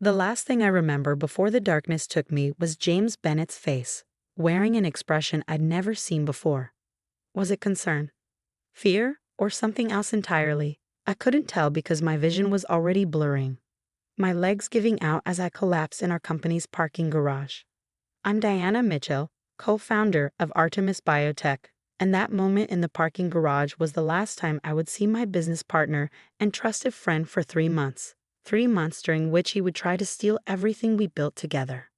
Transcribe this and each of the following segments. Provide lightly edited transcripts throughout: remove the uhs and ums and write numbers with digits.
The last thing I remember before the darkness took me was James Bennett's face, wearing an expression I'd never seen before. Was it concern, fear, or something else entirely? I couldn't tell because my vision was already blurring, my legs giving out as I collapsed in our company's parking garage. I'm Diana Mitchell, co-founder of Artemis Biotech, and that moment in the parking garage was the last time I would see my business partner and trusted friend for 3 months. 3 months during which he would try to steal everything we built together.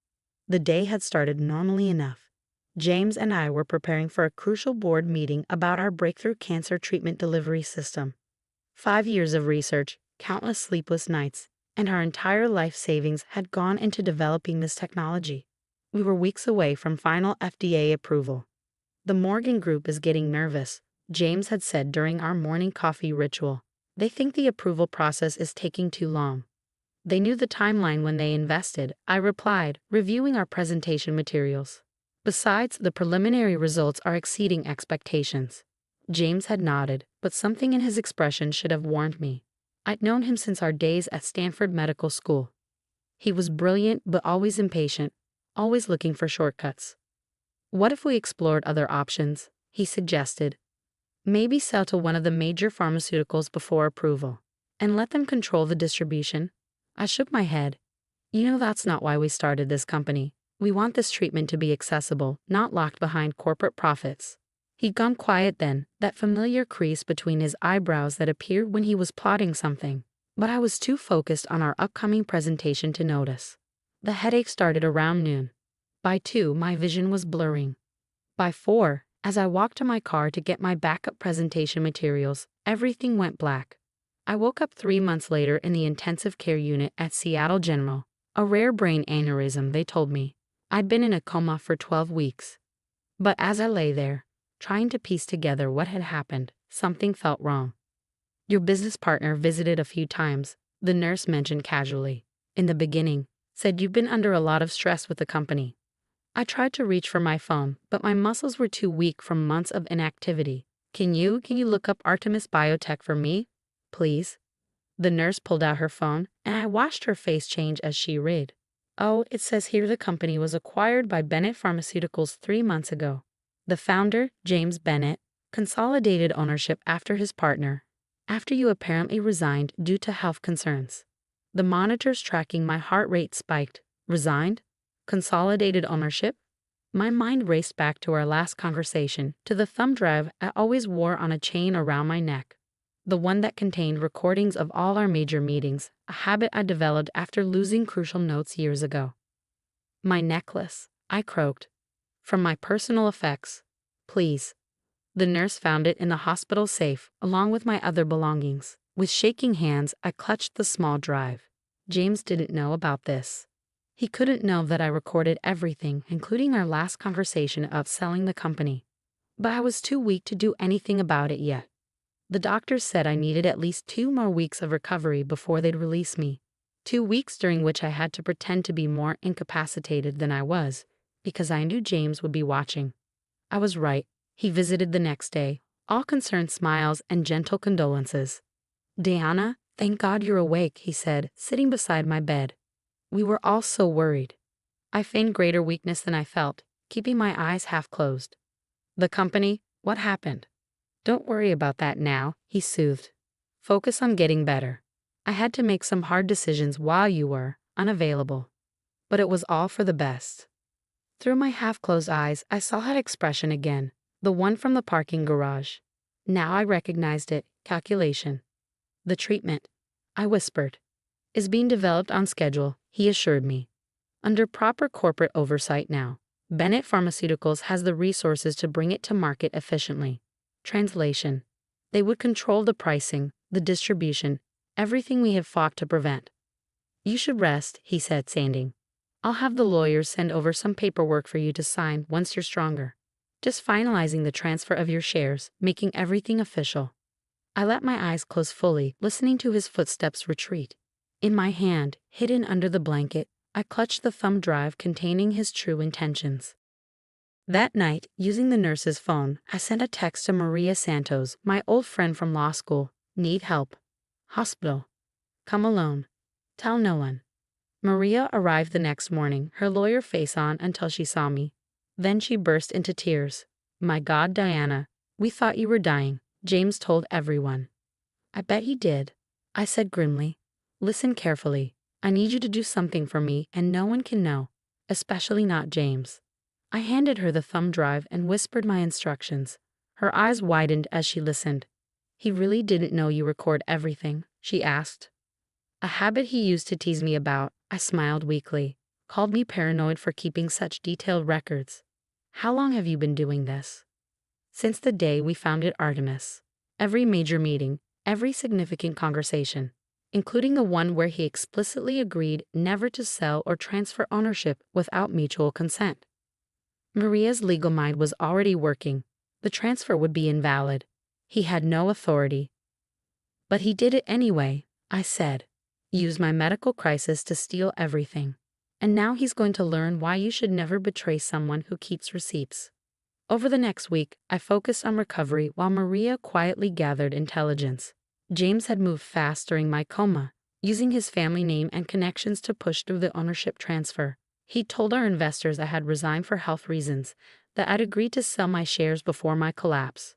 The day had started normally enough. James and I were preparing for a crucial board meeting about our breakthrough cancer treatment delivery system. 5 years of research, countless sleepless nights, and our entire life savings had gone into developing this technology. We were weeks away from final FDA approval. The Morgan Group is getting nervous, James had said during our morning coffee ritual. They think the approval process is taking too long. They knew the timeline when they invested, I replied, reviewing our presentation materials. Besides, the preliminary results are exceeding expectations. James had nodded, but something in his expression should have warned me. I'd known him since our days at Stanford Medical School. He was brilliant but always impatient, always looking for shortcuts. What if we explored other options? He suggested. Maybe sell to one of the major pharmaceuticals before approval, and let them control the distribution. I shook my head. That's not why we started this company. We want this treatment to be accessible, not locked behind corporate profits. He'd gone quiet then, that familiar crease between his eyebrows that appeared when he was plotting something. But I was too focused on our upcoming presentation to notice. The headache started around noon. By 2, my vision was blurring. By 4, as I walked to my car to get my backup presentation materials, everything went black. I woke up 3 months later in the intensive care unit at Seattle General, a rare brain aneurysm, they told me. I'd been in a coma for 12 weeks. But as I lay there, trying to piece together what had happened, something felt wrong. Your business partner visited a few times, the nurse mentioned casually. In the beginning, said you've been under a lot of stress with the company. I tried to reach for my phone, but my muscles were too weak from months of inactivity. Can you look up Artemis Biotech for me, please? The nurse pulled out her phone, and I watched her face change as she read. Oh, it says here the company was acquired by Bennett Pharmaceuticals 3 months ago. The founder, James Bennett, consolidated ownership after his partner, after you apparently resigned due to health concerns. The monitors tracking my heart rate spiked. Resigned? Consolidated ownership? My mind raced back to our last conversation, to the thumb drive I always wore on a chain around my neck. The one that contained recordings of all our major meetings, a habit I developed after losing crucial notes years ago. My necklace, I croaked. From my personal effects. Please. The nurse found it in the hospital safe, along with my other belongings. With shaking hands, I clutched the small drive. James didn't know about this. He couldn't know that I recorded everything, including our last conversation of selling the company. But I was too weak to do anything about it yet. The doctors said I needed at least 2 more weeks of recovery before they'd release me. 2 weeks during which I had to pretend to be more incapacitated than I was, because I knew James would be watching. I was right. He visited the next day, all concerned smiles and gentle condolences. Diana, thank God you're awake, he said, sitting beside my bed. We were all so worried. I feigned greater weakness than I felt, keeping my eyes half closed. The company, what happened? Don't worry about that now, he soothed. Focus on getting better. I had to make some hard decisions while you were unavailable. But it was all for the best. Through my half-closed eyes, I saw that expression again, the one from the parking garage. Now I recognized it, calculation. The treatment, I whispered, is being developed on schedule, he assured me. Under proper corporate oversight now, Bennett Pharmaceuticals has the resources to bring it to market efficiently. Translation. They would control the pricing, the distribution, everything we have fought to prevent. You should rest, he said, standing. I'll have the lawyers send over some paperwork for you to sign once you're stronger. Just finalizing the transfer of your shares, making everything official. I let my eyes close fully, listening to his footsteps retreat. In my hand, hidden under the blanket, I clutched the thumb drive containing his true intentions. That night, using the nurse's phone, I sent a text to Maria Santos, my old friend from law school. Need help. Hospital. Come alone. Tell no one. Maria arrived the next morning, her lawyer face on until she saw me. Then she burst into tears. "My God, Diana, we thought you were dying," James told everyone. "I bet he did," I said grimly. "Listen carefully. I need you to do something for me, and no one can know, especially not James." I handed her the thumb drive and whispered my instructions. Her eyes widened as she listened. "He really didn't know you record everything?" she asked. "A habit he used to tease me about," I smiled weakly. "Called me paranoid for keeping such detailed records." "How long have you been doing this?" "Since the day we founded Artemis. Every major meeting, every significant conversation, including the one where he explicitly agreed never to sell or transfer ownership without mutual consent." Maria's legal mind was already working. The transfer would be invalid. He had no authority. "But he did it anyway," I said. "Used my medical crisis to steal everything. And now he's going to learn why you should never betray someone who keeps receipts." Over the next week, I focused on recovery while Maria quietly gathered intelligence. James had moved fast during my coma, using his family name and connections to push through the ownership transfer. He told our investors I had resigned for health reasons, that I'd agreed to sell my shares before my collapse.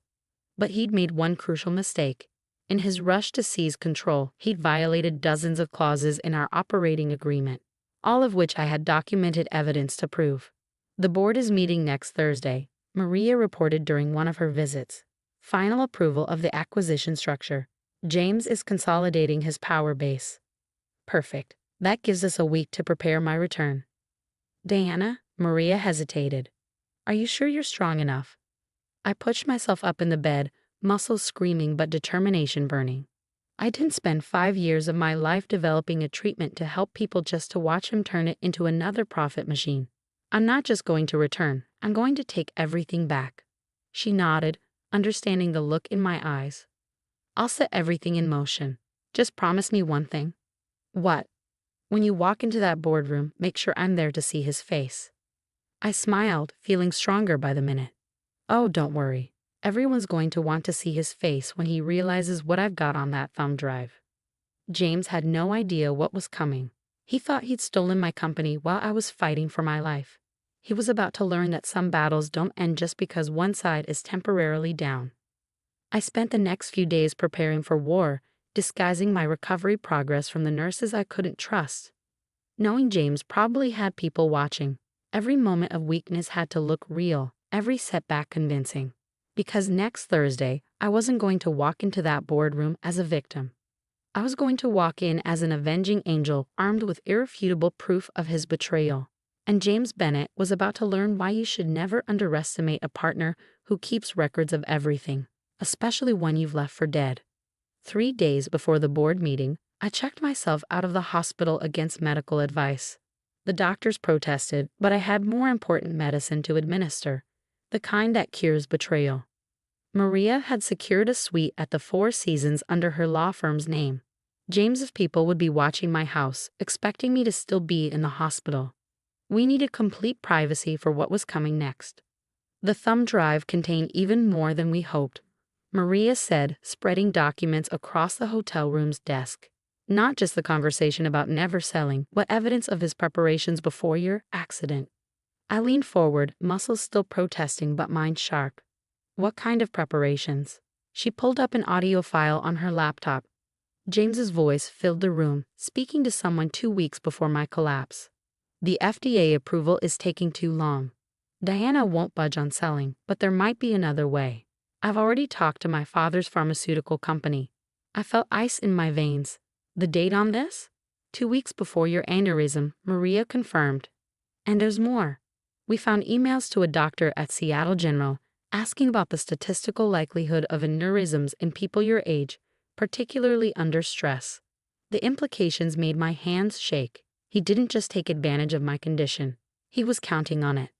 But he'd made one crucial mistake. In his rush to seize control, he'd violated dozens of clauses in our operating agreement, all of which I had documented evidence to prove. "The board is meeting next Thursday," Maria reported during one of her visits. "Final approval of the acquisition structure. James is consolidating his power base." "Perfect. That gives us a week to prepare my return." "Diana," Maria hesitated. "Are you sure you're strong enough?" I pushed myself up in the bed, muscles screaming but determination burning. I didn't spend 5 years of my life developing a treatment to help people just to watch him turn it into another profit machine. "I'm not just going to return, I'm going to take everything back." She nodded, understanding the look in my eyes. "I'll set everything in motion. Just promise me one thing." "What?" "When you walk into that boardroom, make sure I'm there to see his face." I smiled, feeling stronger by the minute. "Oh, don't worry. Everyone's going to want to see his face when he realizes what I've got on that thumb drive." James had no idea what was coming. He thought he'd stolen my company while I was fighting for my life. He was about to learn that some battles don't end just because one side is temporarily down. I spent the next few days preparing for war, disguising my recovery progress from the nurses I couldn't trust. Knowing James probably had people watching, every moment of weakness had to look real, every setback convincing. Because next Thursday, I wasn't going to walk into that boardroom as a victim. I was going to walk in as an avenging angel armed with irrefutable proof of his betrayal. And James Bennett was about to learn why you should never underestimate a partner who keeps records of everything, especially one you've left for dead. 3 days before the board meeting, I checked myself out of the hospital against medical advice. The doctors protested, but I had more important medicine to administer, the kind that cures betrayal. Maria had secured a suite at the Four Seasons under her law firm's name. James's people would be watching my house, expecting me to still be in the hospital. We needed complete privacy for what was coming next. The thumb drive contained even more than we hoped, Maria said, spreading documents across the hotel room's desk. "Not just the conversation about never selling, but evidence of his preparations before your accident." I leaned forward, muscles still protesting but mind sharp. "What kind of preparations?" She pulled up an audio file on her laptop. James's voice filled the room, speaking to someone 2 weeks before my collapse. "The FDA approval is taking too long. Diana won't budge on selling, but there might be another way. I've already talked to my father's pharmaceutical company." I felt ice in my veins. "The date on this?" 2 weeks before your aneurysm," Maria confirmed. "And there's more. We found emails to a doctor at Seattle General asking about the statistical likelihood of aneurysms in people your age, particularly under stress." The implications made my hands shake. He didn't just take advantage of my condition. He was counting on it.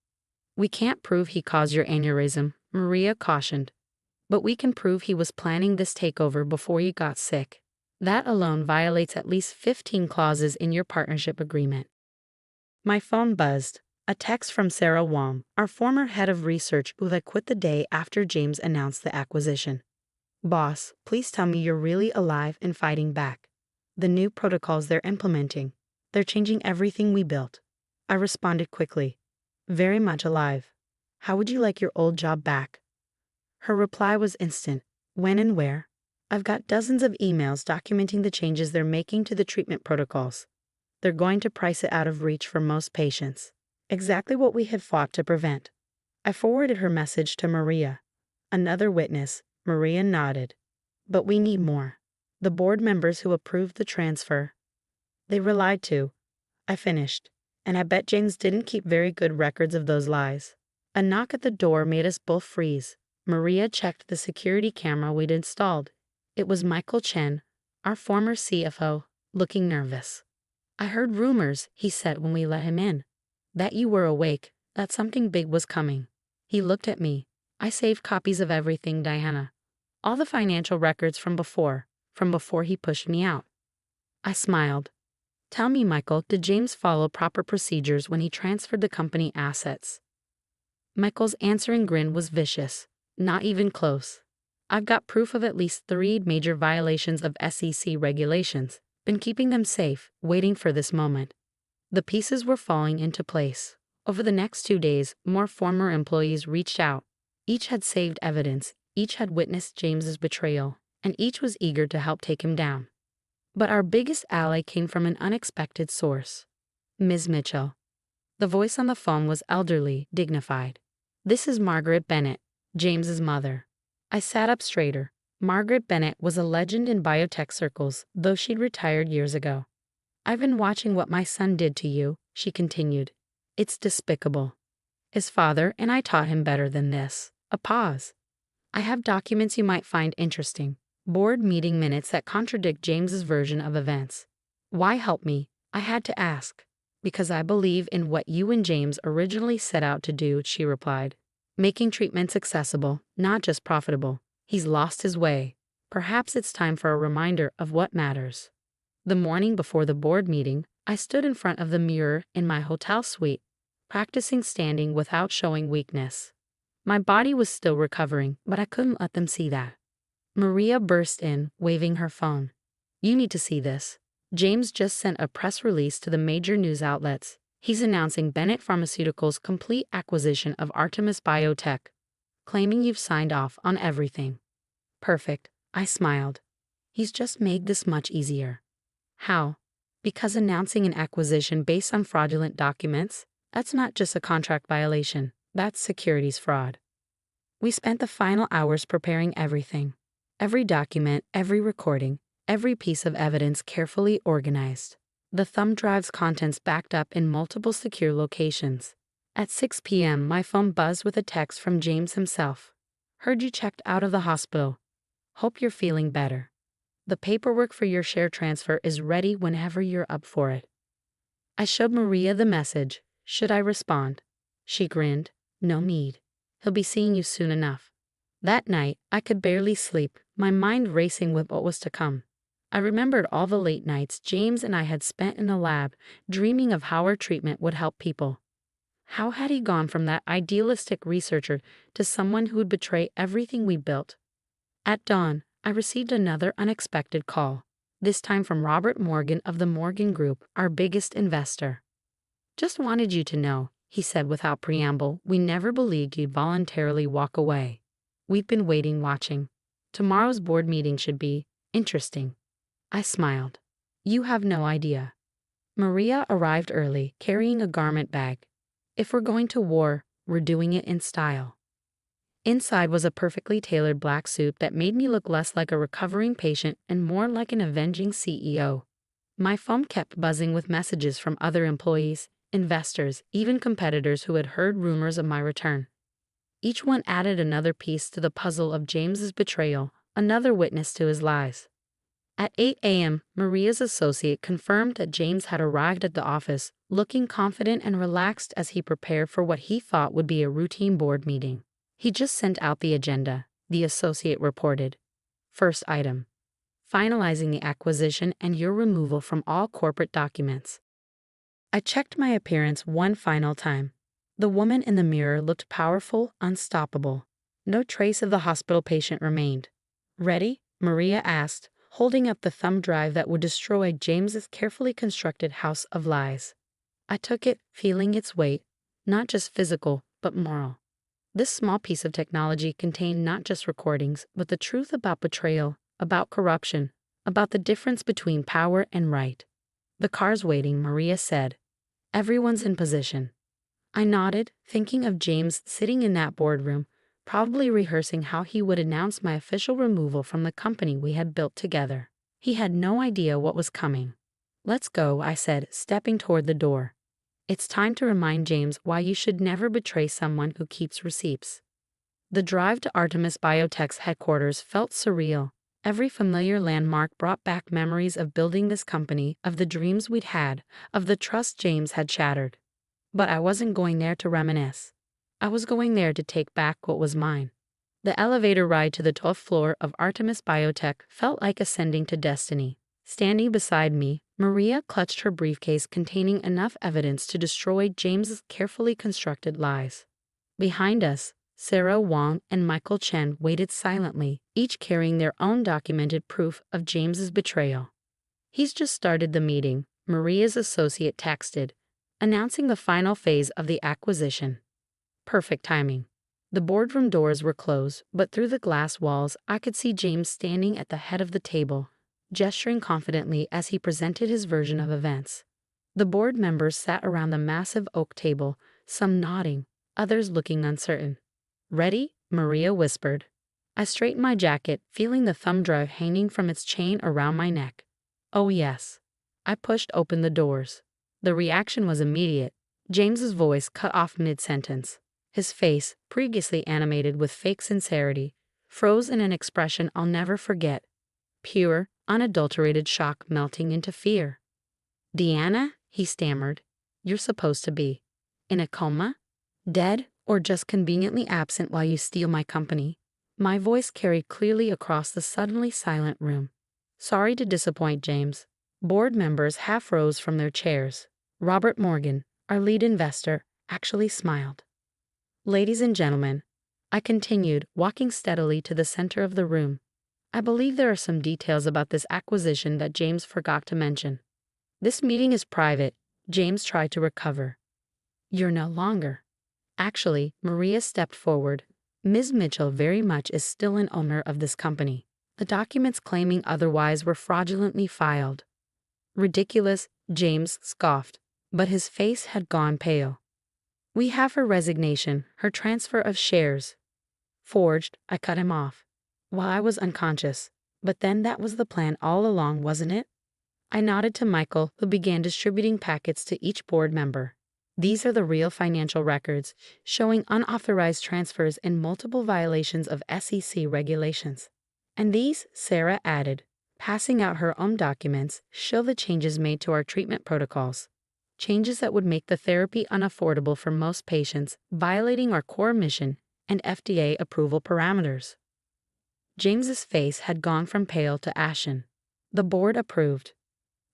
"We can't prove he caused your aneurysm," Maria cautioned. "But we can prove he was planning this takeover before you got sick. That alone violates at least 15 clauses in your partnership agreement." My phone buzzed. A text from Sarah Wong, our former head of research who had quit the day after James announced the acquisition. "Boss, please tell me you're really alive and fighting back. The new protocols they're implementing. They're changing everything we built. I responded quickly. Very much alive. How would you like your old job back? Her reply was instant. When and where? I've got dozens of emails documenting the changes they're making to the treatment protocols. They're going to price it out of reach for most patients. Exactly what we had fought to prevent. I forwarded her message to Maria. Another witness. Maria nodded. But we need more. The board members who approved the transfer. They were lied to. I finished. And I bet James didn't keep very good records of those lies. A knock at the door made us both freeze. Maria checked the security camera we'd installed. It was Michael Chen, our former CFO, looking nervous. I heard rumors, he said when we let him in. That you were awake, that something big was coming. He looked at me. I saved copies of everything, Diana. All the financial records from before he pushed me out. I smiled. Tell me, Michael, did James follow proper procedures when he transferred the company assets? Michael's answering grin was vicious. Not even close. I've got proof of at least 3 major violations of SEC regulations. Been keeping them safe, waiting for this moment. The pieces were falling into place. Over the next 2 days, more former employees reached out. Each had saved evidence, each had witnessed James's betrayal, and each was eager to help take him down. But our biggest ally came from an unexpected source. Ms. Mitchell. The voice on the phone was elderly, dignified. This is Margaret Bennett, James's mother. I sat up straighter. Margaret Bennett was a legend in biotech circles, though she'd retired years ago. I've been watching what my son did to you, she continued. It's despicable. His father and I taught him better than this. A pause. I have documents you might find interesting. Board meeting minutes that contradict James's version of events. Why help me? I had to ask. Because I believe in what you and James originally set out to do, she replied. Making treatments accessible, not just profitable. He's lost his way. Perhaps it's time for a reminder of what matters. The morning before the board meeting, I stood in front of the mirror in my hotel suite, practicing standing without showing weakness. My body was still recovering, but I couldn't let them see that. Maria burst in, waving her phone. You need to see this. James just sent a press release to the major news outlets. He's announcing Bennett Pharmaceuticals' complete acquisition of Artemis Biotech, claiming you've signed off on everything. Perfect, I smiled. He's just made this much easier. How? Because announcing an acquisition based on fraudulent documents, that's not just a contract violation, that's securities fraud. We spent the final hours preparing everything. Every document, every recording, every piece of evidence carefully organized. The thumb drive's contents backed up in multiple secure locations. At 6 p.m., my phone buzzed with a text from James himself. Heard you checked out of the hospital. Hope you're feeling better. The paperwork for your share transfer is ready whenever you're up for it. I showed Maria the message. Should I respond? She grinned. No need. He'll be seeing you soon enough. That night, I could barely sleep, my mind racing with what was to come. I remembered all the late nights James and I had spent in the lab, dreaming of how our treatment would help people. How had he gone from that idealistic researcher to someone who would betray everything we built? At dawn, I received another unexpected call, this time from Robert Morgan of the Morgan Group, our biggest investor. Just wanted you to know, he said without preamble, we never believed you'd voluntarily walk away. We've been waiting, watching. Tomorrow's board meeting should be interesting. I smiled. You have no idea. Maria arrived early, carrying a garment bag. If we're going to war, we're doing it in style. Inside was a perfectly tailored black suit that made me look less like a recovering patient and more like an avenging CEO. My phone kept buzzing with messages from other employees, investors, even competitors who had heard rumors of my return. Each one added another piece to the puzzle of James's betrayal, another witness to his lies. At 8 a.m., Maria's associate confirmed that James had arrived at the office, looking confident and relaxed as he prepared for what he thought would be a routine board meeting. He just sent out the agenda, the associate reported. First item: finalizing the acquisition and your removal from all corporate documents. I checked my appearance one final time. The woman in the mirror looked powerful, unstoppable. No trace of the hospital patient remained. Ready? Maria asked, holding up the thumb drive that would destroy James's carefully constructed house of lies. I took it, feeling its weight, not just physical, but moral. This small piece of technology contained not just recordings, but the truth about betrayal, about corruption, about the difference between power and right. "The car's waiting," Maria said. "Everyone's in position." I nodded, thinking of James sitting in that boardroom, probably rehearsing how he would announce my official removal from the company we had built together. He had no idea what was coming. "Let's go," I said, stepping toward the door. "It's time to remind James why you should never betray someone who keeps receipts." The drive to Artemis Biotech's headquarters felt surreal. Every familiar landmark brought back memories of building this company, of the dreams we'd had, of the trust James had shattered. But I wasn't going there to reminisce. I was going there to take back what was mine. The elevator ride to the 12th floor of Artemis Biotech felt like ascending to destiny. Standing beside me, Maria clutched her briefcase containing enough evidence to destroy James's carefully constructed lies. Behind us, Sarah Wong and Michael Chen waited silently, each carrying their own documented proof of James's betrayal. "He's just started the meeting," Maria's associate texted, announcing the final phase of the acquisition. Perfect timing. The boardroom doors were closed, but through the glass walls I could see James standing at the head of the table, gesturing confidently as he presented his version of events. The board members sat around the massive oak table, some nodding, others looking uncertain. "Ready?" Maria whispered. I straightened my jacket, feeling the thumb drive hanging from its chain around my neck. "Oh yes." I pushed open the doors. The reaction was immediate. James's voice cut off mid-sentence. His face, previously animated with fake sincerity, froze in an expression I'll never forget. Pure, unadulterated shock melting into fear. "Deanna," he stammered, "you're supposed to be in a coma? Dead, or just conveniently absent while you steal my company?" My voice carried clearly across the suddenly silent room. "Sorry to disappoint, James." Board members half rose from their chairs. Robert Morgan, our lead investor, actually smiled. "Ladies and gentlemen," I continued, walking steadily to the center of the room, "I believe there are some details about this acquisition that James forgot to mention. This meeting is private." James tried to recover. "You're no longer." Actually, Maria stepped forward. "Ms. Mitchell very much is still an owner of this company. The documents claiming otherwise were fraudulently filed." "Ridiculous," James scoffed, but his face had gone pale. "We have her resignation, her transfer of shares." "Forged," I cut him off, while I was unconscious. "But then that was the plan all along, wasn't it?" I nodded to Michael, who began distributing packets to each board member. "These are the real financial records, showing unauthorized transfers and multiple violations of SEC regulations. And these," Sarah added, passing out her own documents, "show the changes made to our treatment protocols. Changes that would make the therapy unaffordable for most patients, violating our core mission and FDA approval parameters." James's face had gone from pale to ashen. "The board approved."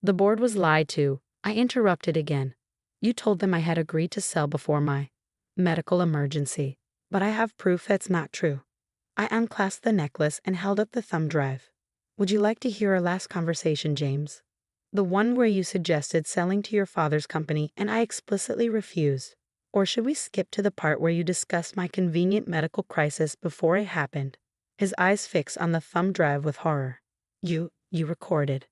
"The board was lied to," I interrupted again. "You told them I had agreed to sell before my medical emergency. But I have proof that's not true." I unclasped the necklace and held up the thumb drive. "Would you like to hear our last conversation, James? The one where you suggested selling to your father's company and I explicitly refused. Or should we skip to the part where you discussed my convenient medical crisis before it happened?" His eyes fixed on the thumb drive with horror. You recorded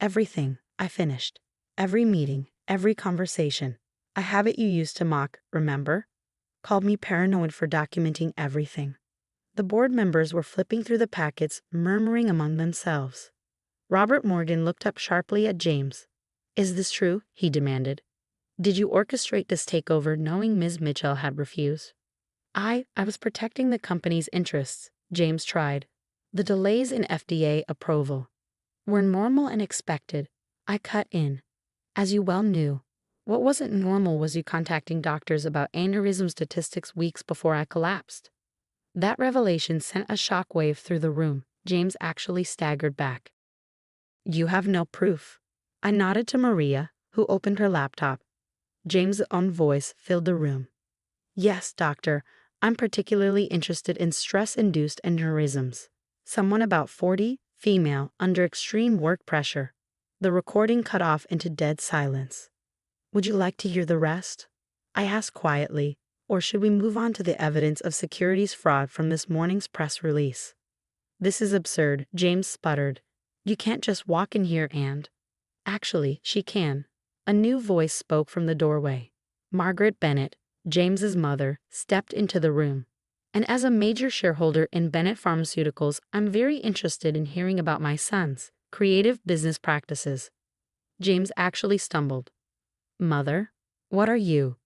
everything," I finished. "Every meeting, every conversation. I have it you used to mock, remember? Called me paranoid for documenting everything." The board members were flipping through the packets, murmuring among themselves. Robert Morgan looked up sharply at James. "Is this true?" he demanded. "Did you orchestrate this takeover knowing Ms. Mitchell had refused?" I was protecting the company's interests," James tried. "The delays in FDA approval were normal and expected." I cut in. "As you well knew, what wasn't normal was you contacting doctors about aneurysm statistics weeks before I collapsed." That revelation sent a shockwave through the room. James actually staggered back. "You have no proof." I nodded to Maria, who opened her laptop. James' own voice filled the room. "Yes, doctor, I'm particularly interested in stress-induced aneurysms. Someone about 40, female, under extreme work pressure. The recording cut off into dead silence. Would you like to hear the rest? I asked quietly, or should we move on to the evidence of securities fraud from this morning's press release? This is absurd, James sputtered. You can't just walk in here and... Actually, she can. A new voice spoke from the doorway. Margaret Bennett, James's mother, stepped into the room. And as a major shareholder in Bennett Pharmaceuticals, I'm very interested in hearing about my son's creative business practices. James actually stumbled. Mother, what are you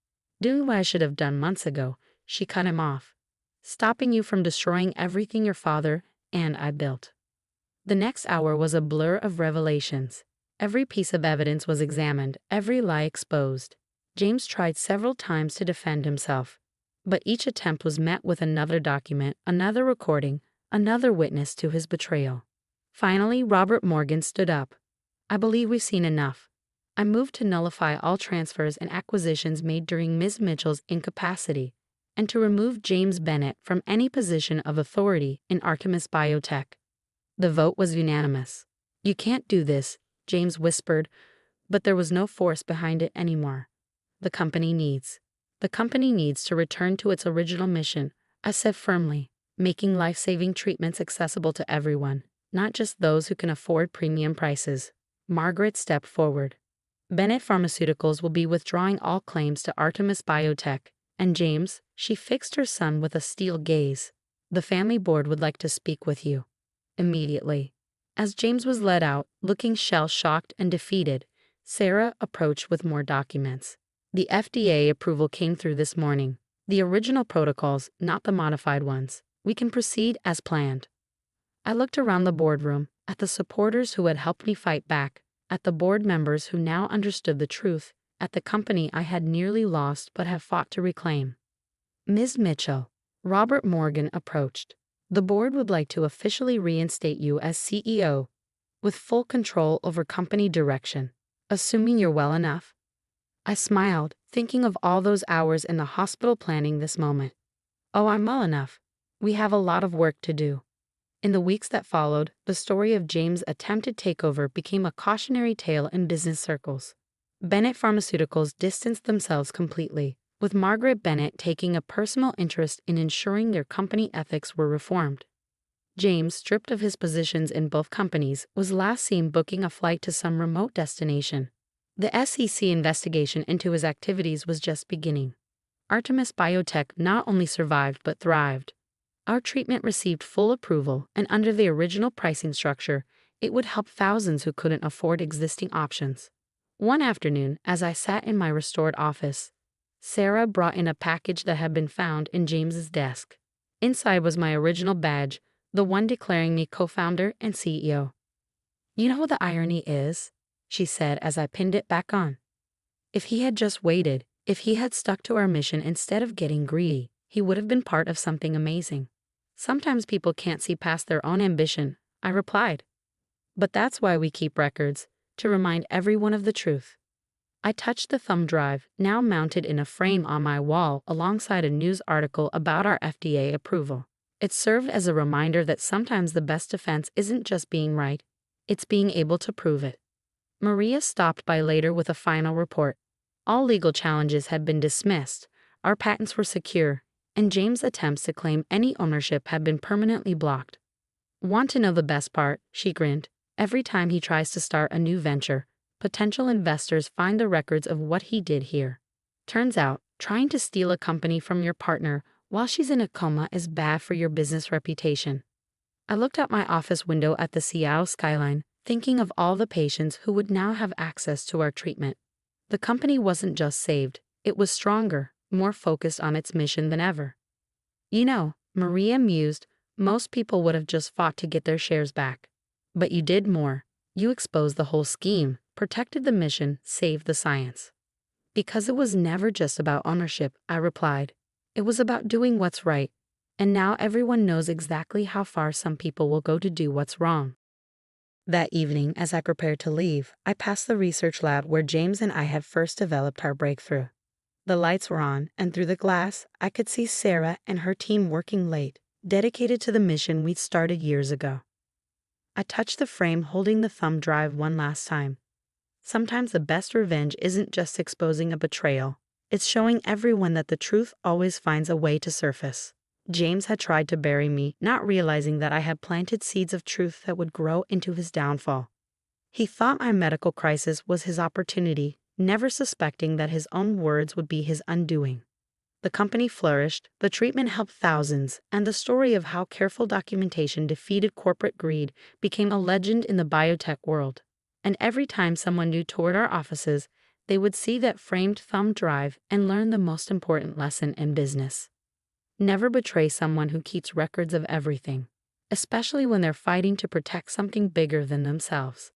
doing? What I should have done months ago, she cut him off. Stopping you from destroying everything your father and I built. The next hour was a blur of revelations. Every piece of evidence was examined, every lie exposed. James tried several times to defend himself, but each attempt was met with another document, another recording, another witness to his betrayal. Finally, Robert Morgan stood up. I believe we've seen enough. I moved to nullify all transfers and acquisitions made during Ms. Mitchell's incapacity, and to remove James Bennett from any position of authority in Artemis Biotech. The vote was unanimous. You can't do this, James whispered, but there was no force behind it anymore. The company needs to return to its original mission, I said firmly, making life-saving treatments accessible to everyone, not just those who can afford premium prices. Margaret stepped forward. Bennett Pharmaceuticals will be withdrawing all claims to Artemis Biotech, and James, she fixed her son with a steel gaze. The family board would like to speak with you. Immediately. As James was led out, looking shell-shocked and defeated, Sarah approached with more documents. The FDA approval came through this morning. The original protocols, not the modified ones. We can proceed as planned. I looked around the boardroom, at the supporters who had helped me fight back, at the board members who now understood the truth, at the company I had nearly lost but have fought to reclaim. Ms. Mitchell, Robert Morgan approached. The board would like to officially reinstate you as CEO, with full control over company direction, assuming you're well enough. I smiled, thinking of all those hours in the hospital planning this moment. Oh, I'm well enough. We have a lot of work to do. In the weeks that followed, the story of James' attempted takeover became a cautionary tale in business circles. Bennett Pharmaceuticals distanced themselves completely, with Margaret Bennett taking a personal interest in ensuring their company ethics were reformed. James, stripped of his positions in both companies, was last seen booking a flight to some remote destination. The SEC investigation into his activities was just beginning. Artemis Biotech not only survived but thrived. Our treatment received full approval, and under the original pricing structure, it would help thousands who couldn't afford existing options. One afternoon, as I sat in my restored office, Sarah brought in a package that had been found in James's desk. Inside was my original badge, the one declaring me co-founder and CEO. You know what the irony is? She said as I pinned it back on. If he had just waited, if he had stuck to our mission instead of getting greedy, he would have been part of something amazing. Sometimes people can't see past their own ambition, I replied. But that's why we keep records, to remind everyone of the truth. I touched the thumb drive, now mounted in a frame on my wall alongside a news article about our FDA approval. It served as a reminder that sometimes the best defense isn't just being right, it's being able to prove it. Maria stopped by later with a final report. All legal challenges had been dismissed, our patents were secure, and James' attempts to claim any ownership had been permanently blocked. Want to know the best part? She grinned. Every time he tries to start a new venture, potential investors find the records of what he did here. Turns out, trying to steal a company from your partner while she's in a coma is bad for your business reputation. I looked out my office window at the Seattle skyline, thinking of all the patients who would now have access to our treatment. The company wasn't just saved, it was stronger, more focused on its mission than ever. You know, Maria mused, most people would have just fought to get their shares back. But you did more. You exposed the whole scheme, protected the mission, saved the science. Because it was never just about ownership, I replied. It was about doing what's right. And now everyone knows exactly how far some people will go to do what's wrong. That evening, as I prepared to leave, I passed the research lab where James and I had first developed our breakthrough. The lights were on, and through the glass, I could see Sarah and her team working late, dedicated to the mission we'd started years ago. I touched the frame holding the thumb drive one last time. Sometimes the best revenge isn't just exposing a betrayal, it's showing everyone that the truth always finds a way to surface. James had tried to bury me, not realizing that I had planted seeds of truth that would grow into his downfall. He thought my medical crisis was his opportunity, never suspecting that his own words would be his undoing. The company flourished, the treatment helped thousands, and the story of how careful documentation defeated corporate greed became a legend in the biotech world. And every time someone new toured our offices, they would see that framed thumb drive and learn the most important lesson in business. Never betray someone who keeps records of everything, especially when they're fighting to protect something bigger than themselves.